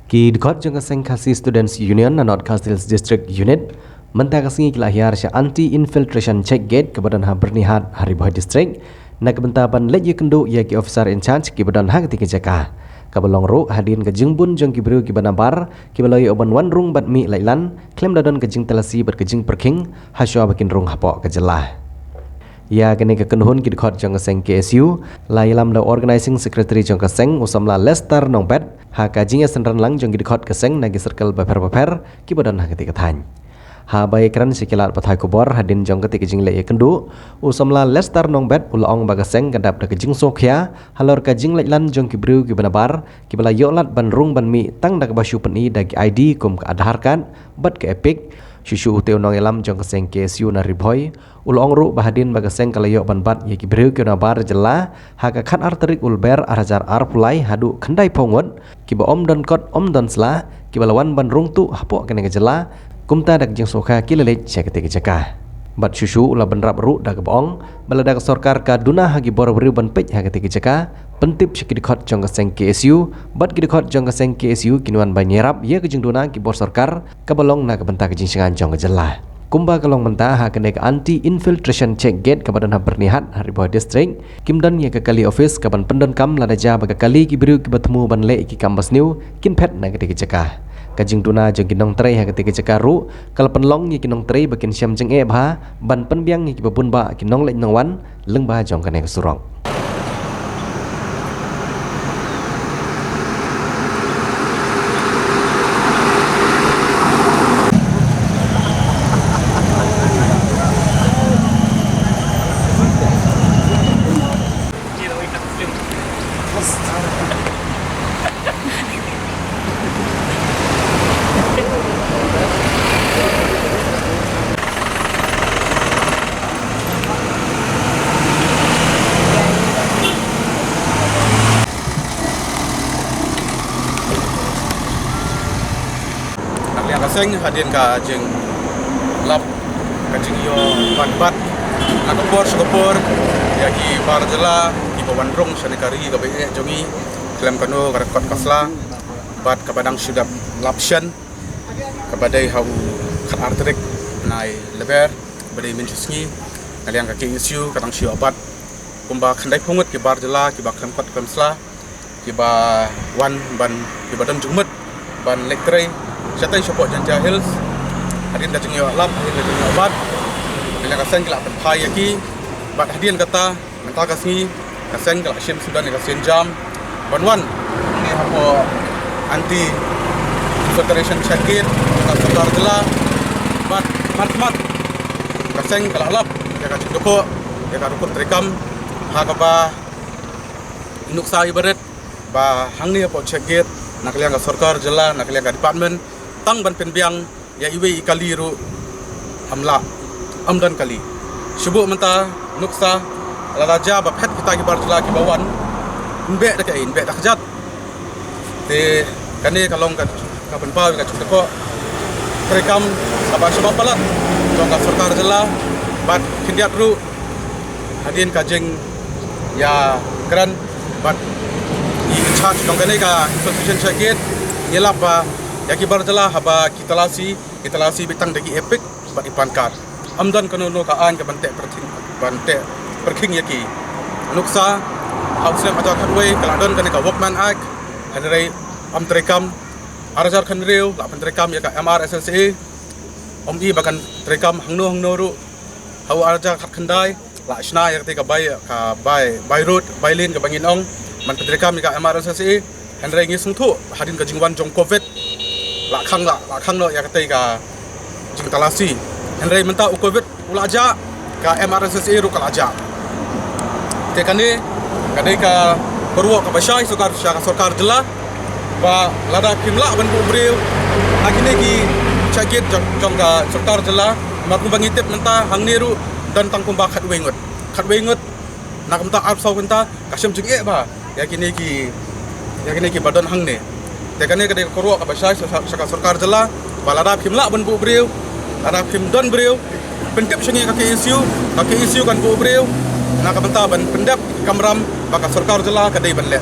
Ki dekat jangka Sengkasi Students Union dan North Castles District Unit mentah kasingi kelahir sya anti-infiltration check gate kebadan ha bernihat hari Bohai District nak bentaban legi kenduk ya ki officer in charge ki badan ha ketika jaka kabalong ro hadin ke jengbun jang ki bru ki banabar ki baloi oban wan rung bat mi lailan klaim dadon ke jeng telasi ber ke jeng perking haswa bakin rung hapok ke jelah ya kene ke kenuhun ki dekat jangka Seng KSU lailam da organizing secretary jangka Seng usamla Lester Nongpet ha kajinya senran lang jang ki dekat ke Seng nagi circle baper ki badan ha ketika than ha bai kran sikilat pathai kubor hadin jong ketika jing le kendu usamla Lester Nongbet ulong bagaseng kadap da kejing sokhya halor kajing leklan jong kibru ki banabar ki bala yolat ban rung ban mi tang da basyu peni da ID kum ka adhar card bat ke epic susu uteu nong elam jong keseng KSU na riboy ulong ru bahadin bagaseng kalayo ban bat ye kibru ki banabar jela ha ka khat arterik ulber arajar arpulai hadu khandai pongot ki ba om don kot om don sla ki balawan ban rung tu hapo kene ke jela kumta dak jeng soka kilalet cekete jaka bat susu ula benrap ru dak bong baladak sarkar ka duna hagi bor beri ban pej hagate jaka pentip sikidikot jong Seng KSU bat kidikot jong Seng KSU kinuan banyerap ye ke jeng duna ki bor sarkar ka balong na ka benta ke jeng singan jong jelah kumba kalong mentah ha kene anti infiltration check gate ka badan ha bernihat hari Bohai District kimdan ye ke kali office ka ban pendon kam ladaja baga kali ki beri ki bertemu ban le ki kambas new kin pet na ke jaka kajing tuna jeng kinong tray ha ketika cekaru kal penlong ni kinong tray bakin syam jeng e bha ban penbiang ni kibabun ba kinong lek nong wan leng ba jong kane surong Seng hadin ka jeng lap ka jeng yo bat na kopor ya ki bar jela ki bawandrong sanikari ka be jongi klem kano ka kot kasla bat ka badang sudap lapshan ka badai hau khat arterik nai leber badai minchusngi kalian ka KSU katang sio bat kumba khandai pungut ki bar jela ki ba klem kot kamsla ki ba wan ban ki badam jungmet ban lektre Syaitan support Janja Hills hadin dah jengyo lap hadin dah jengyo bat bila kaseng kelak penpai yaki bat hadin kata mental kasni kaseng kelak sim sudan kaseng jam banwan ni hapo anti filtration check-in kasar jela bat mat kaseng kelak lap ya ka doko ya ka rukun rekam ha ka ba inuk sa ibarat ba hang ni hapo check-in nak liang ka sarkar jela nak liang ka department tang ban penbiang ya iwe kali ru amla amdan kali syubuk menta nuksa lalaja ba phet kita ki barjla ki bawan inbe dak inbe dak jat te kane kalong ka penpa ka cuk ko rekam aba sebab palat jong ka sarkar jela bat kindiat ru hadin ka jeng ya kran bat i charge jong kane ka institution check yelap ba yaki barjala haba kitalasi bitang dagi epic bat ipankat amdan kanono ka an ka bante perking yaki nuksa hausem ajar kanway kaladon kan ka workman act hanrei am trekam arajar kanreu la pentrekam ya ka MRSSA i bakan trekam hangno ru hau arajar khat khandai la shna ya ka by road by lane ka bangin ong man pentrekam ya ka MRSSA hanrei ngi sungthu hadin ka jingwan jong covid la khang no ya katai ka jing talasi henrei menta covid ulaja ka MRSSA ru kalaja te kane kadai ka perwo ka basai sukar sarkar jela ba lada kimla ban bu breu akine ki cakit jong ka sarkar jela mak bangitip menta hang niru dan tangkum ba khat wengut nak menta ap sau menta kasem jing ba yakine ki badan hang ne tekane kade korwa ka basai saka sarkar jela ba lada kimla ban bu breu lada kim don breu pentip sengi ka isu kan bu breu nak menta ban pendap kamram baka sarkar jela kadai ban le